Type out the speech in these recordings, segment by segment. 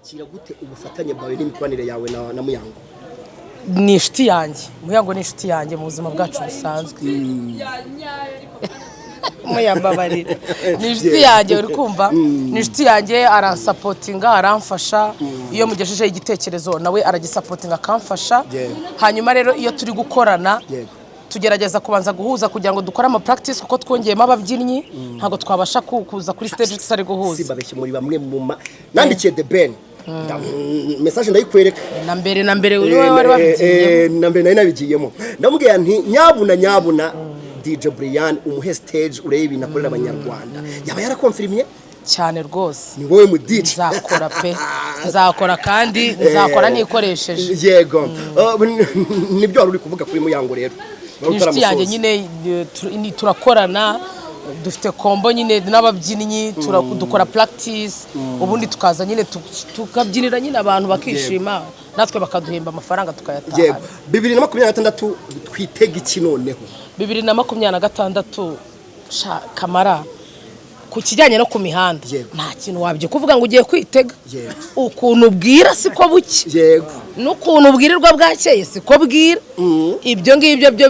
wakira gute ubufatanye bwawe n'imikoranire yawe na Muyango? Ni inshuti yanjye, Muyango ni inshuti yanjye mu buzima bwacu busanzwe. Muyambabarira ni inshuti yanjye uri kumva, ni inshuti yanjye, aransapotinga, aramfasha iyo mugejeje igitekerezo nawe aragisapotinga akamfasha. Hanyuma rero iyo turi gukorana tugerageza kubanza guhuza kugira ngo dukore ama practice kuko twongeyemo ababyinnyi ntago twabasha kuza kuri stage tutari guhuza. Sibabeshye muri bamwe mu nandikiye The Ben message ndayikwereka na mbere uri wari wabigiye na mbere nabigiyemo ndamubwiye nti nyabuna DJ Brian umuhe stage urebe ibintu akorera abanyarwanda yaba yarakonfirmye cyane rwose. Ni wowe mu DJ nzakora pe, nzakora kandi nzakora nikoresheje. Yego nibyo wari uri kuvuga kuri Muyango rero. Inshuti yanjye nyine turakorana, dufite kombo nyine n'ababyinnyi, dukora practice, ubundi tukaza nyine tukabyinira nyine abantu bakishima, natwe bakaduhemba amafaranga tukayataha. Yego 2026 twitega iki noneho? 2026 Kamara ku kijyanye no ku mihanda nta kintu wabye kuvuga ngo ugiye kwitega. Ukuntu ubwira siko buke, n'ukuntu ubwirirwa bwakeye siko bwira. Ibyo ngibyo byo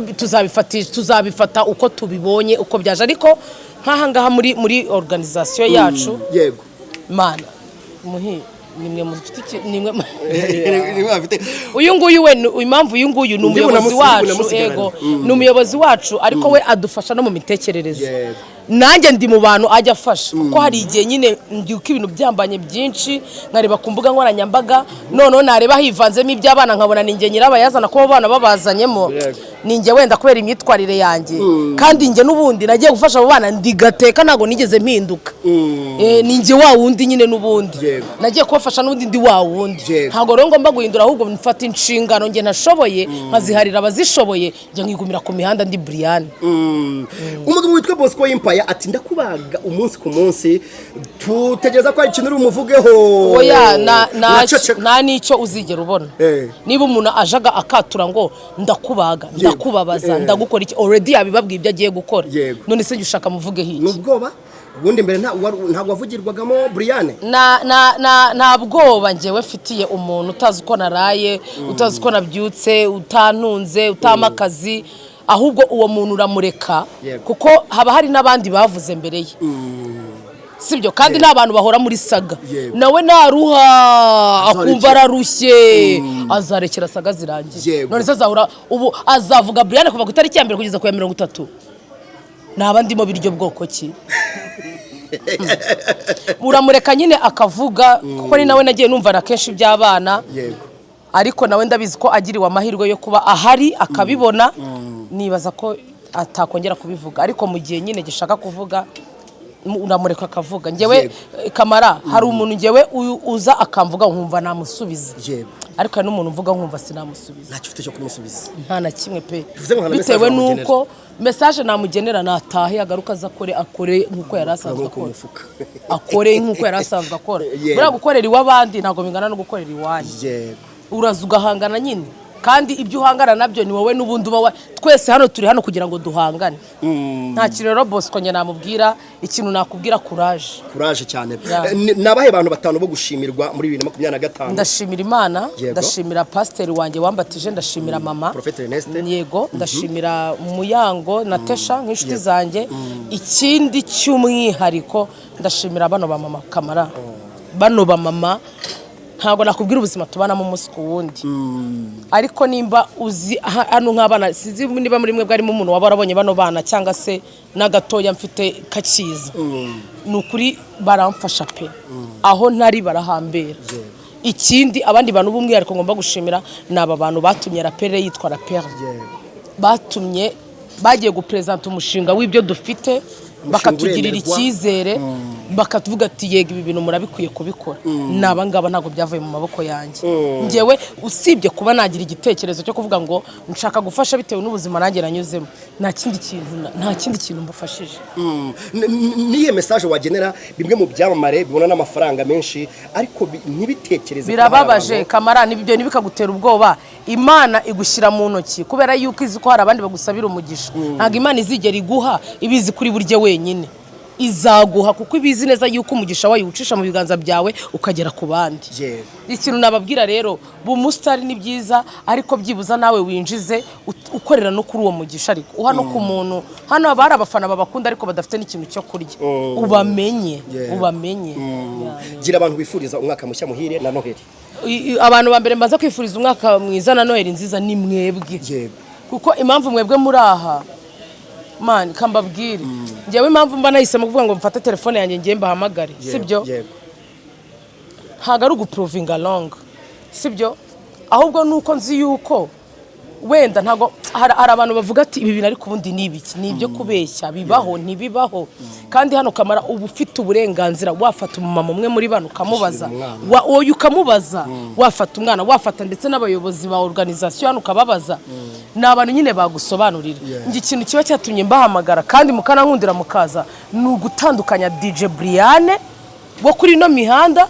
tuzabifata uko tubibonye uko byaje, ariko nkaha ngaha muri organisation yacu mana muhi nimwe mufite nimwe uyu nguyu we impamvu uyu nguyu ni umuyobozi wacu. Ego ni umuyobozi wacu, ariko we adufasha no mu mitekerereze. Nanjye ndi mu bantu ajya afasha kuko hari igihe nyine ndyuka ibintu byambanye byinshi nkareba ku mbuga nkoranyambaga, noneho nareba hivanzemo iby'abana nkabona ninjye nyirabayazana ko abana babazanyemo, ninjye wenda kubera imyitwarire yanjye, kandi njye n'ubundi nagiye gufasha abo bana ndigateka ntago nigeze mpinduka. Ninjye wa wundi nyine n'ubundi nagiye kubafasha n'ubundi ndi wa wundi, ntago rero ngomba guhindura, ahubwo mfata inshingano njye nashoboye nkaziharira abazishoboye, njye nkigumira ku mihanda ndi Brian. Umugabo witwa Bosco Empire ati ndakubaga umunsi ku munsi, tutegereza ko ari ikintu uri umuvugeho. Oya na nicyo uzigera ubona. Niba umuntu ajaga akatura ngo ndakubaga ndakubabaza ndagukora iki, already yabibabwiye ibyo agiye gukora, none se ushaka muvuge hiki? Nubwoba ubundi mbere ntabwo wavugirwagamo Brian. Na bwoba njyewe mfitiye umuntu utazi uko naraye, utazi uko nabyutse, utantunze, utamakazi, ahubwo uwo muntu uramureka kuko haba hari n'abandi bavuze mbere ye. Sibyo kandi n'abantu bahora muri saga, nawe naruha akumva ararushye azarekera saga zirangiye. None se azahura ubu azavuga Brian kuva ku itariki ya mbere kugeza ku ya 30. Naba ndimo biryo bwoko ki? Uramureka nyine akavuga kuko ni nawe nagiye numva na kenshi by'abana. Ariko nawe ndabizi ko agiriwe amahirwe yo kuba ahari akabibona, nibaza ko atakongera kubivuga, ariko mu gihe nyine gishaka kuvuga uramureka akavuga. Ngewe Kamara hari umuntu ngewe uza akamvuga nkumva namusubiza, ariko hari n'umuntu mvuga nkumva sinamusubiza. Ntacyo ufite cyo kumusubiza nta kimwe pe, bitewe nuko message namugenera natahe agaruka akore nkuko yari asanzwe akora, akore nkuko yari asanzwe akora. Bura gukorera iwabandi ntago bingana no gukorera iwanyu. Uraza ugahangana nyine, kandi ibyo uhangana nabyo ni wowe n'ubundi uba twese hano turi hano kugira ngo duhangane. Nta kirero Bosco njye namubwira ikintu nakubwira courage cyane. Nabahe abantu batanu bo gushimirwa muri 2025? Ndashimira Imana, ndashimira pasteur wanjye wambatije, ndashimira mama Prophet Ernest, yego ndashimira Muyango na Tesha nk'inshuti zanjye. Ikindi cy'umwihariko ndashimira bano ba mama Kamara, bano ba mama ntago nakubwira ubuzima tubanamo umunsi ku wundi, ariko nimba uzi hano nk'abana sizi niba muri mwe bwarimo umuntu wabarabonye bano bana cyangwa se nagatoya mfite kakiza, nukuri baramfasha pe, aho ntari barahambera. Ikindi abandi bantu bumwe ariko ngomba gushimira naba bantu batumye rapere yitwa rapere, batumye bagiye gupresenta umushinga w'ibyo dufite, bakatugirira icyizere, bakatuvuga ati yego ibi bintu murabikwiye kubikora. Naba ngaba ntago byavuye mu maboko yanjye. Ngewe usibye kuba nagira igitekerezo cyo kuvuga ngo nshaka gufasha bitewe n'ubuzima nanjye nanyuzemo, nta kindi kintu mbafashije. Niye message wagenera bimwe mu byamamare bibona n'amafaranga menshi ariko ntibitekereze? Birababaje Kamara, nibyo nibikagutera ubwoba. Imana igushyira mu ntoki kubera yuko izi ko hari abandi bagusabira umugisha. Ntago Imana izigera iguha ibizi kuri burye wenyine. izaguha kuko ibizi neza yuko umugisha wayiwucisha mu biganza byawe ukagera ku bandi. Ikintu nababwira rero bumusitari ni byiza ariko byibuza nawe winjize ukorera no kuri uwo mugisha ariko uhano ku muntu hano abari abafana babakunda ariko badafite n'ikintu cyo kurya ubamenye gira abantu bifuriza umwaka mushya muhire na Noheli. Abantu ba mbere mbaza kwifuriza umwaka mwiza na Noheli nziza ni mwebwe kuko impamvu mwebwe muri aha man kambabwire njyewe impamvu mba nahisemo kuvuga ngo mfate telefone yanjye ngiye mbahamagare sibyo ntago ari uguprovinga long sibyo ahubwo nuko nzi yuko wenda ntago hari abantu bavuga ati ibi bintu ariko ubundi ni ibiki ni ibyo kubeshya bibaho ntibibaho kandi hano Kamara ubu ufite uburenganzira wafata umumama umwe muri bano ukamubaza wowe ukamubaza wafata umwana wafata ndetse n'abayobozi ba organisation hano ukababaza n'abantu nyine bagusobanurira ngi ikintu kiba cyatumye mbahamagara kandi mukanankundira mukaza ni ugutandukanya DJ Brian wo kuri no mihanda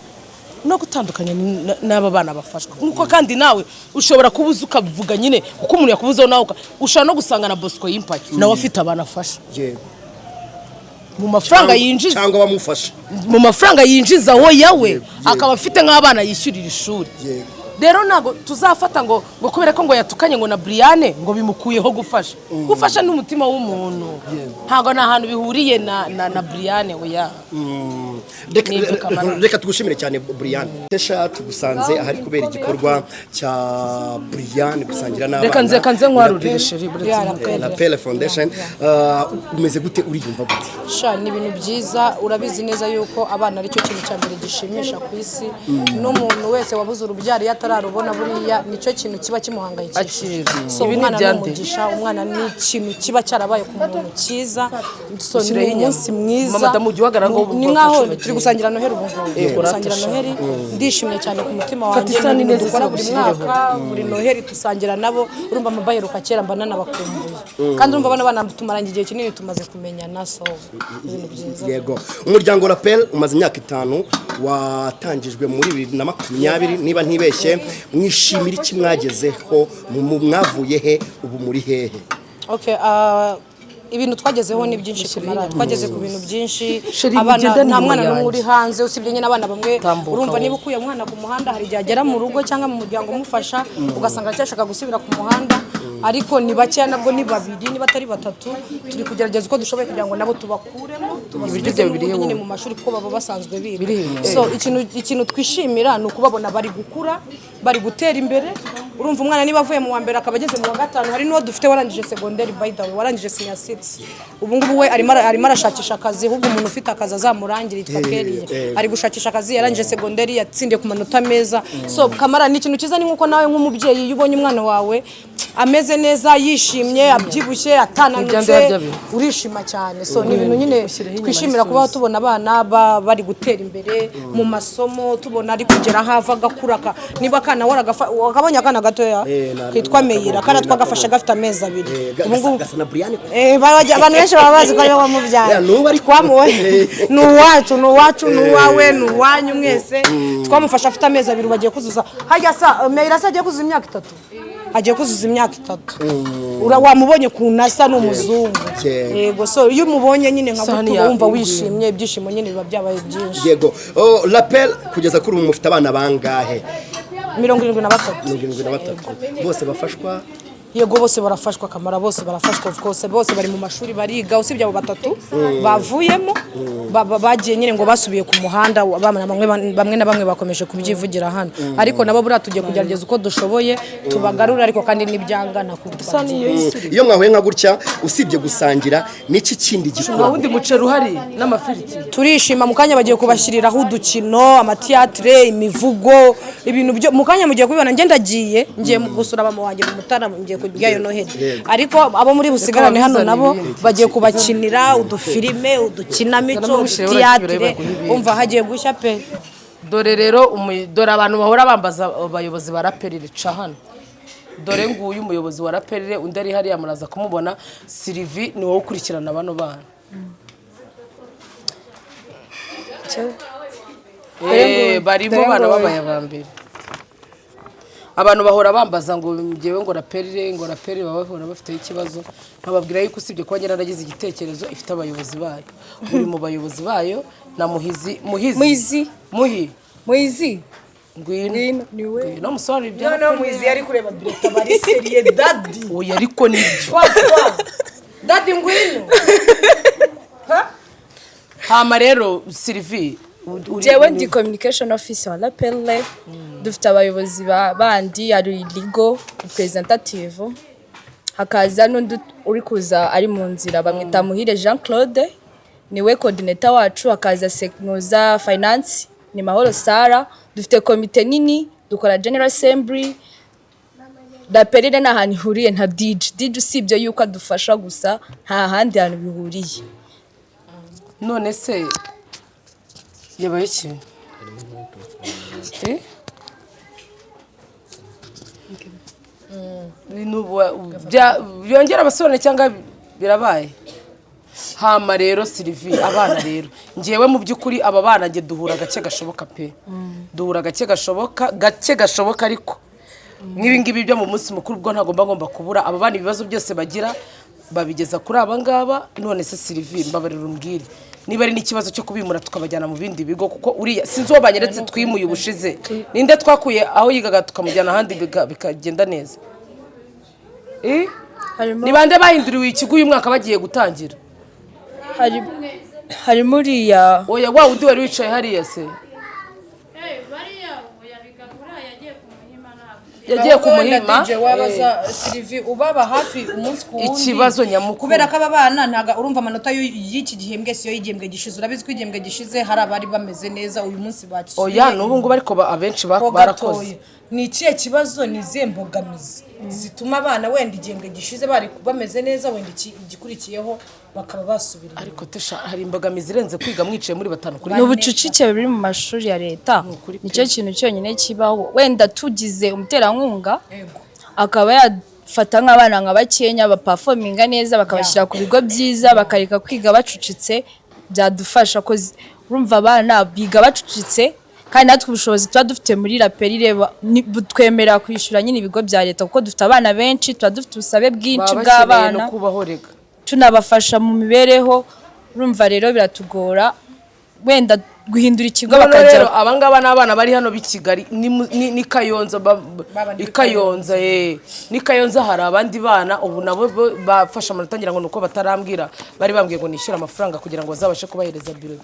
no gutandukanya n'aba bana bafashwa nkuko kandi nawe ushobora kubuza ukavuga nyine uko umuntu yakuvuzeho nawe ushaka no gusanga na Bosco Impact nawe afite abana afasha mu mafaranga yinjiza cyangwa bamufasha mu mafaranga yinjiza wo yawe akaba afite nk'abana yishyurira ishuri rero nago tuzafata ngo kubera ko ngo yatukanye ngo na Brian ngo bimukuyeho gufasha n'umutima w'umuntu ntago na hantu bihuriye na Brian oya reka tugushimire cyane Brian tesha tugusanze ahari kubera igikorwa cya Brian gusangira n'abana reka nze nkwarurire sheri la Pele Foundation umeze gute uriyumva gute sha ni ibintu byiza urabizi neza yuko abana ari cyo kintu cya mbere gishimisha ku isi n'umuntu wese wabuze urubyaro yatararubona buriya nicyo kintu kiba kimuhangayikishije so umwana n'umugisha umwana ni ikintu kiba cyarabaye ku muntu cyiza so ni umunsi mwiza ni nkaho turi gusangira Noheli gusangira Noheli ndishimye cyane ku mutima wanjye ni dukora buri mwaka buri Noheli tusangira nabo urumva amabaye rukakera mba nanabakumbuye kandi urumva abana tumaranye igihe kinini tumaze kumenyana so ibintu byiza yego umuryango La Pele umaze imyaka 5 watangijwe muri 2020 niba ntibeshye mwishimira iki mwagezeho mwavuye he ubu muri hehe okay ibintu twagezeho ni byinshi Kamara twageze ku bintu byinshi abana nta mwana n'umwe uri hanze usibye nyine abana bamwe urumva niba ukuye umwana ku muhanda hari igihe agera mu rugo cyangwa mu muryango umufasha ugasanga cyashaka gusubira ku muhanda ariko ni bake nabwo ni babiri niba atari batatu turi kugerageza uko dushoboye kugira ngo nabo tubakuremo tubasubize nyine mu mashuri kuko baba basanzwe biga so ikintu twishimira ni ukubabona bari gukura bari gutera imbere urumva umwana niba avuye mu wa mbere akaba ageze mu wa gatanu hari n'uwo dufite warangije secondary by the way warangije senior 6 ubu ngubu we arimo arashakisha akazi ahubwo umuntu ufite akazi azamurangira yitwa Kelly ari gushakisha akazi yarangije secondary yatsindiye ku manota meza so Kamara ni ikintu kiza ni nkuko nawe nk'umubyeyi yubonye umwana wawe ameze neza yishimye abyibushye atananutse urishima cyane so ni ibintu nyine twishimira kuba tubona abana bari gutera imbere mu masomo tubona ari kugera hava gakuraka niba kana wakabonye akana gatoya kitwa Meyira kana twagafasha gafite amezi 2 ubu ngubu gasana Brian abantu benshi baba bazi ko ariwe wamubyara ni uwawe ni uwanyu mwese twamufasha afite amezi 2 bagiye kuzuza hajya sa Meyira agiye kuzuza imyaka 3 agiye kuzuza imyaka 3 wamubonye ku nasa n'umuzungu yego so iyo umubonye nyine nka wumva wishimye ibyishimo nyine biba byabaye byinshi yego La Pele kugeza kuri mufite abana bangahe 73 bose bafashwa yego bose barafashwa Kamara bose barafashwa of course bose bari mu mashuri bariga usibye abo batatu bavuyemo bagiye nyine ngo basubiye ku muhanda bamwe na bamwe bakomeje kubyivugira hano ariko nabo buriya tugiye kugerageza uko dushoboye tubagarura ariko kandi n'ibyangana ku iyo mwahuye nka gutya usibye gusangira n'iki kindi gikorwa wundi mucero uhari n'amafiriti turishima mu kanya bagiye kubashyiriraho udukino amatiatre imivugo ibintu byo mu kanya mugiye kubibona ngiye gusura abamo wanjye mu Mutara ngiye kujyayo Noheli ariko abo muri busigarane hano nabo bagiye kubakinira udufilime udukinamico theatre umva hagiye gushya pe dore rero dore abantu bahora bambaza abayobozi ba La Pele rica hano dore nguyu umuyobozi wa La Pele undi ari hariya muraza kumubona Sylvie ni wowe ukurikirana bano bana barimo bana babaye abambere abantu bahora bambaza ngo ngewe ngo raperi bahora bafite ikibazo nkababwira yuko usibye kuba ngera nagize igitekerezo ifite abayobozi bayo uri mu bayobozi bayo na Muhizi ngwino niwe no musore ibyo no Muhizi yari kureba director bari serie daddy oya ariko nibyo daddy ngwino hama rero Sylvie jewe ndi communication officer wa Lapelle dufite abayobozi bandi ari legal representative hakaza n'undi uri kuza ari mu nzira bamwita Muhire Jean Claude niwe coordinator wacu hakaza Seknoza finance ni Mahoro Sara dufite komite nini dukora general assembly Lapelle na hantu ihuriye nta DJ usibye yuko adufasha gusa nta handi hantu bihuriye none se yabaye iki byongera abasore cyangwa birabaye hama rero Sylvie abana rero ngewe mu by'ukuri aba bana nge duhura gake gashoboka pe duhura gake gashoboka ariko nk'ibingibi byo mu munsi mukuru ubwo ntagomba kubura aba bana ibibazo byose bagira babigeza kuri aba ngaba none se Sylvie mbabarira umbwire niba ari n'ikibazo cyo kubimura tukabajyana mu bindi bigo kuko uriya sinzi uwo banyeretse twimuye ubushize ninde twakuye aho yigaga tukamujyana ahandi bikagenda neza ni bande bahinduriwe ikigo uyu mwaka bagiye gutangira hari muriya oya wa undi wari wicaye hariya se yagiye ku muhima wabaza Sylvie ubaba hafi umunsi ku wundi ikibazo nyamukuru kubera ko aba bana ntaga urumva amanota y'iki gihembwe siyo y'igihembwe gishize urabizi ko igihembwe gishize hari abari bameze neza uyu munsi bakisuye oya n'ubu ngubu ariko abenshi barakoze ni ikihe kibazo ni izihe mbogamizi zituma abana wenda igihembwe gishize bari bameze neza wenda igikurikiyeho bakaba basubira ariko tesha hari imbogamizi irenze kwiga mwicaye muri batanu kuri n'ubucucike buri mu mashuri ya leta nicyo kintu cyonyine kibaho wenda tugize umuterankunga akaba yafata nk'abana nka bakenya baperforminga neza bakabashyira ku bigo byiza bakareka kwiga bacucitse byadufasha ko urumva abana biga bacucitse kandi natwe ubushobozi tuba dufite muri Lapelle twemera kwishyura nyine ibigo bya leta kuko dufite abana benshi tuba dufite ubusabe bwinshi bw'abana tunabafasha mu mibereho urumva rero biratugora wenda guhindura ikigo bakajya abangaba n'abana bari hano b'i Kigali ni Kayonza ni Kayonza hari abandi bana ubu nabo bafasha amanota ngira ngo nuko batarambwira bari bambwiye ngo nishyura amafaranga kugira ngo bazabashe kubahereza biro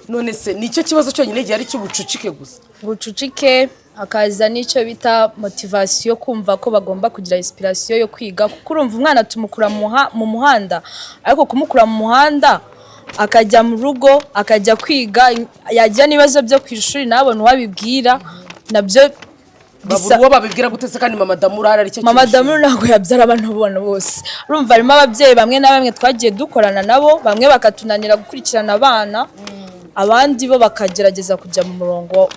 none se nicyo kibazo cyonyine gihe ari cy'ubucucike gusa ubucucike hakaza n'icyo bita motivation kumva ko bagomba kugira inspiration yo kwiga kuko urumva umwana tumukura mu muhanda ariko kumukura mu muhanda akajya mu rugo akajya kwiga yajya n'ibibazo byo ku ishuri nabone uwabibwira nabyo babura uwo babibwira gutese kandi mama Damuru ari cyo mama Damuru ntabwo yabyara abantu bona bose urumva harimo ababyeyi bamwe na bamwe twagiye dukorana nabo bamwe bakatunanira gukurikirana abana abandi bo bakagerageza kujya mu murongo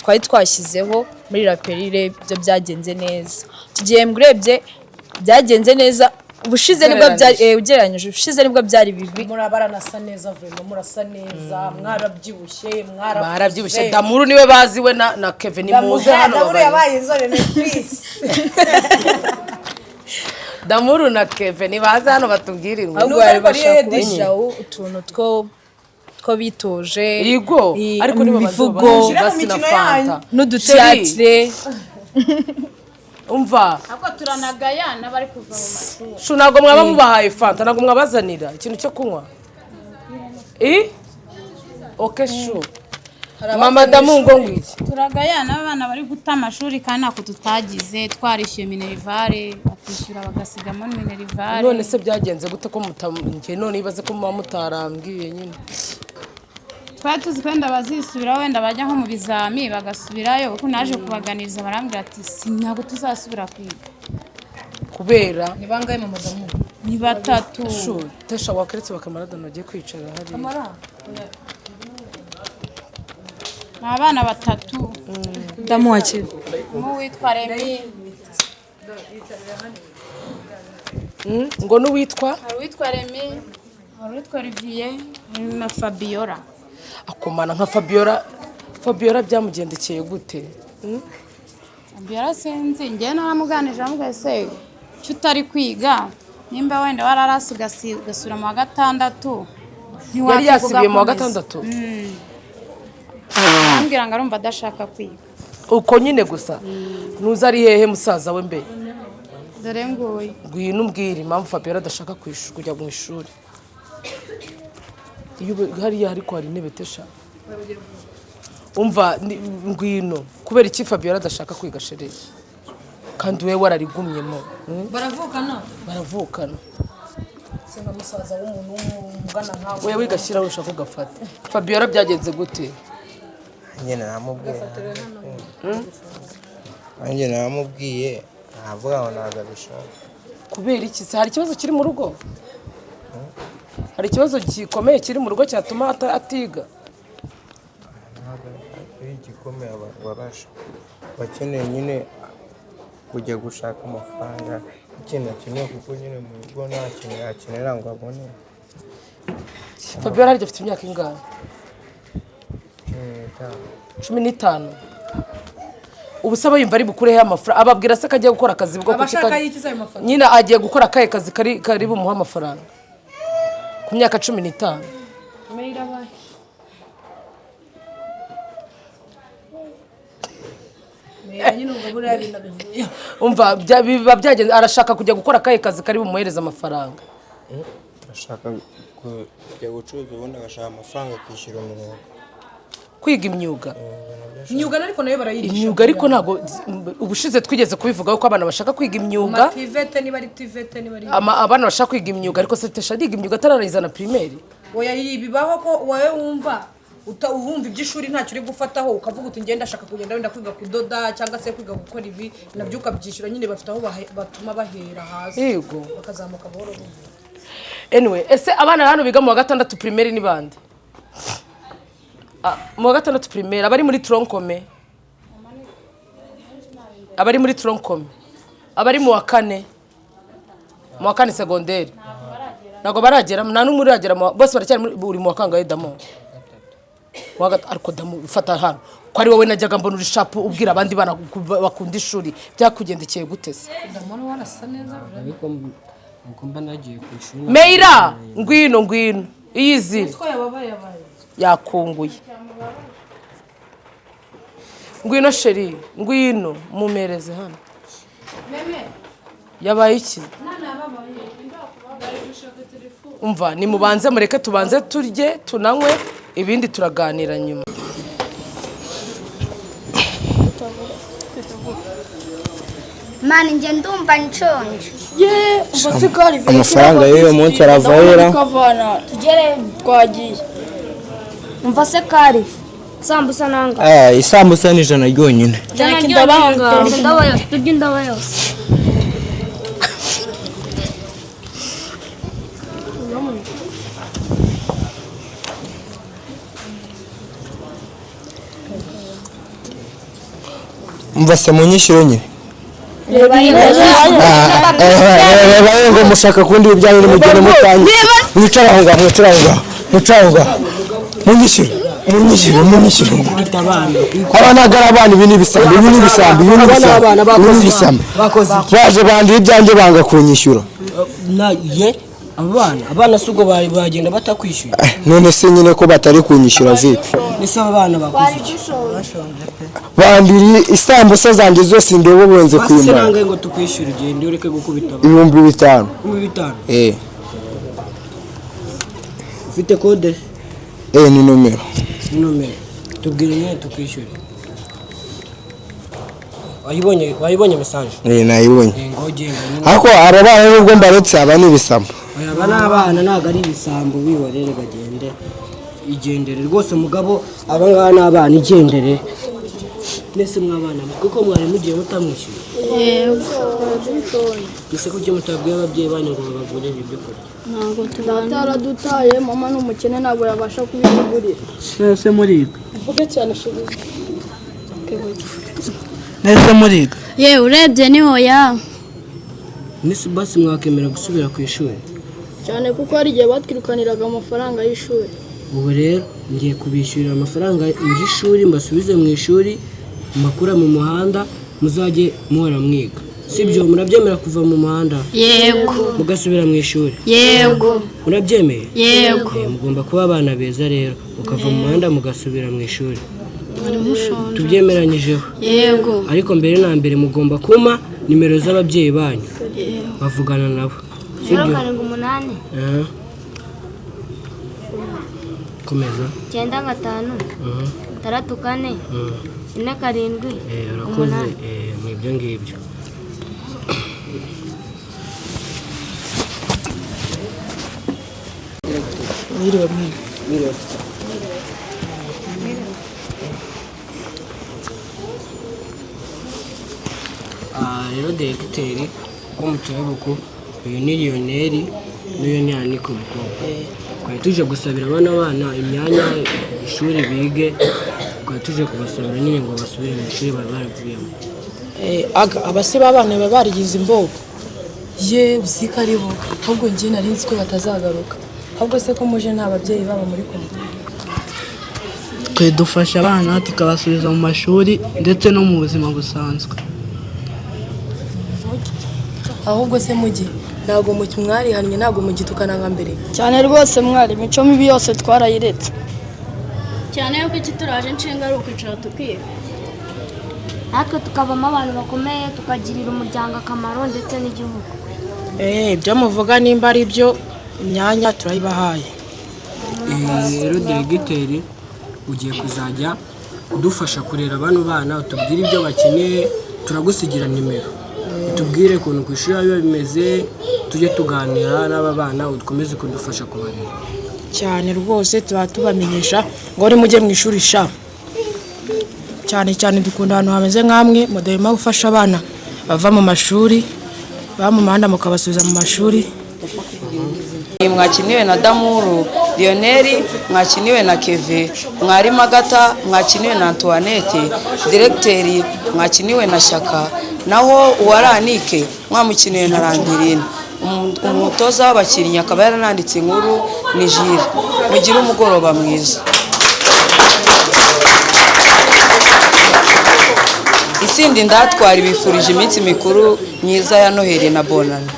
twari twashyizeho muri Lapelle byo byagenze neza kigihembwe urebye byagenze neza ubushize nibwo byari ugereranyije ubushize nibwo byari bibi murabaranasa neza vuba murasa neza mwarabyibushye Damuru niwe baziwe na Kevin muze hano Damuru yabaye inzore na Chris Damuru na Kevin baza hano batubwira inkuru bari bashaka utuntu two bitoje yego ariko nibo bivugo basina fanta n'udutiatre umva ako turanagaya n'abari kuva mu mashuri sho nago mwaba mubahaye fanta nago mwabazanira ikintu cyo kunywa okay sho mama Damu ngo ngwiki turagaya n'abana bari guta amashuri kandi ako tutagize twarishyuye minerivare bakishyura bagasigamo minerivare none se byagenze gute ko mutamnge none ibaze ko muba mutarambwiye nyine twari tuzi ko wenda bazisubira wenda bajya nko mu bizami bagasubirayo kuko naje kubaganiriza barambwira ati ntabwo tuzasubira kwiga kubera ni bangaye mama Damu ni batatu tesha wakeretse bakamarada nagiye kwicara hari abana batatu Damu wake mu witwa Remy ngo n'uwitwa hari witwa Remy hari witwa Olivier na Fabiola akomana nka Fabiola byamugendekeye gute Yarasenze njye naramuganije amubwiye se cyo utari kwiga nimba wenda wararasi ugasubira mu wa gatandatu yari yasibiye mu wa gatandatu ambwira ngo arumva adashaka kwiga uko nyine gusa nuza ari hehe musaza we mbe dore nguye ngwino umbwire impamvu Fabiola adashaka kujya mu ishuri iyo hariya ariko hari intebe tesha umva ngwino kubera iki Fabiola adashaka kwiga shere kandi we wararigumyemo baravukana senga musaza w'umuntu w'umugana nkawe we wigashyira ushaka kugafata Fabiola byagenze gute njye naramubwiye ntavuga ngo ntabwo abishaka kubera iki se hari ikibazo kiri mu rugo hari ikibazo gikomeye kiri mu rugo cyatuma atiga ntabwo ari igikomeye babasha bakeneye nyine kujya gushaka amafaranga ikintu akeneye kuko nyine mu rugo nta kintu yakenera ngo abone Fabiola afite imyaka ingahe 15 ubu saba yumva ari bukureho amafaranga ababwira se kajya gukora akazi bwo nyine agiye gukora akahe kazi kari bumuha amafaranga ku myaka 15 umva biba byagenze arashaka kujya gukora akahe kazi kari bumuhereza amafaranga ashaka kujya gucuruza ubundi agashaka amafaranga akishyura umuntu kwiga imyuga ariko nayo barayigisha imyuga ariko ntago ubushize twigeze kubivugaho ko abana bashaka kwiga imyuga abana bashaka kwiga imyuga ariko se tesha diga imyuga atararangiza na primaire oya bibaho ko wowe wumva uhumva iby'ishuri ntacyo uri gufataho ukavuga uti ngenda ashaka kugenda wenda kwiga kudoda cyangwa se kwiga gukora ibi nabyo ukabyishyura nyine bafite aho batuma bahera hasi yego bakazamuka buhoro buhoro anyway ese abana hano biga mu wa gatandatu primaire ni bande mu wa gatandatu primaire abari muri troncome abari mu wa kane secondaire nago baragera nta n'umuri uragera bose baracyari uri mu wa kangahe damo ariko damu ufata hano ko ari wowe najyaga mbona uri shapu ubwira abandi bana bakunda ishuri byakugendekeye gute se ndamona warasa neza ariko mba nagiye ku ishuri Meira ngwino iyizire yakunguye ngwino sheri ngwino mumereze hano yabaye iki umva ni mubanze mureke tubanze turye tunanywe ibindi turaganira nyuma mani njye ndumva nshonje amafaranga y'uyu munsi aravahera tugere twagiye umva se karifu sambusa nanga isambusa ni ijana ryonyine turya indabo yose mva se munyishyure nyine ngo mushaka kundi ibijyanye n'umugeni mutanyi mwicara aho ngaho munyishyure aba ntabwo ari abana ibi ni ibisambi baje bandira ibyanjye banga kunyishyura abana si ubwo bagenda batakwishyuye none se nyine ko batari kunyishyura vipi ese aba bana bakwishyuye bandiriye isambusa zanjye zose ndeba ubenze kwimara sinangaye ngo tukwishyure ugende ureke gukubita ibihumbi 5 ufite kode ni nomero tubwire nyine tukwishyure wayibonye message nayibonye ariko aba bana nubwo mbaretse aba ni ibisambo aba ni abana ntabwo ari ibisambo wiborere bagende igendere rwose mugabo aba ngaba ni abana igendere nese mwabana kuko mwari mugiye mutamwishyura ese kuki mutabwiye ababyeyi banyu ngo babagurire ibyo kurya ntabwo tutaradutaye mama n'umukene ntabwo yabasha kubitugurira nese muriga uvuge cyane shuri nese muriga yewe urebye ni hoya nese basi mwakemera gusubira ku ishuri cyane kuko hari igihe batwirukaniraga amafaranga y'ishuri ubu rero ngiye kubishyurira amafaranga y'ishuri mbasubize mu ishuri mbakura mu muhanda muzajye muhora mwiga sibyo murabyemera kuva mu muhanda Yego. mugasubira mu ishuri Yego. murabyemeye Yego. mugomba kuba abana beza rero mukava mu muhanda mugasubira mu ishuri tubyemeranyijeho Yego. ariko mbere na mbere mugomba kumpa nimero z'ababyeyi banyu bavugana nabo sibyo 078 komeza 95 6 4 4 urakoze mwibyo ngibyo rero diregiteri uko mutuyoboka uyu ni Lionel n'uyu ni Aniko umukobwa twari tuje gusabira abana imyanya ishuri bige twari tuje kubasabira nyine ngo basubire mu ishuri bari baravuyemo abase b'abana baba barigize imbogo ye uziko ari bo ahubwo njye nari nzi ko batazagaruka ahubwo se ko muje nta babyeyi babo muri kumwe twe dufasha abana tukabasubiza mu mashuri ndetse no mu buzima busanzwe ahubwo se mujye ntabwo mwarihannye ntabwo mugitukana nka mbere cyane rwose mwari imico mibi yose twarayiretse cyane yuko ikituraje inshinga ari ukwicara tukiga natwe tukavamo abantu bakomeye tukagirira umuryango akamaro ndetse n'igihugu ibyo muvuga nimba ari byo imyanya turayibahaye rero diregiteri ugiye kuzajya udufasha kurera bano bana utubwire ibyo bakeneye turagusigira nimero utubwire ukuntu ku ishuri biba bimeze tujye tuganira n'aba bana ukomeze kudufasha kubarera cyane rwose tuba tubamenyesha ngo uri mujye mu ishuri sha cyane cyane dukunda ahantu hameze nk'amwe mudahema gufasha abana bava mu mashuri baba mu muhanda mukabasubiza mu mashuri mwakiniwe na Damuru Lionel mwakiniwe na Keve mwarimu Agata mwakiniwe na Antoinette diregiteri mwakiniwe na Shyaka naho uwaranike mwamukiniwe na Randirine umutoza w'abakinnyi akaba yarananditse inkuru ni Jire mugire umugoroba mwiza Isindi ndatwara ibifurije iminsi mikuru myiza ya Noheli na Bonane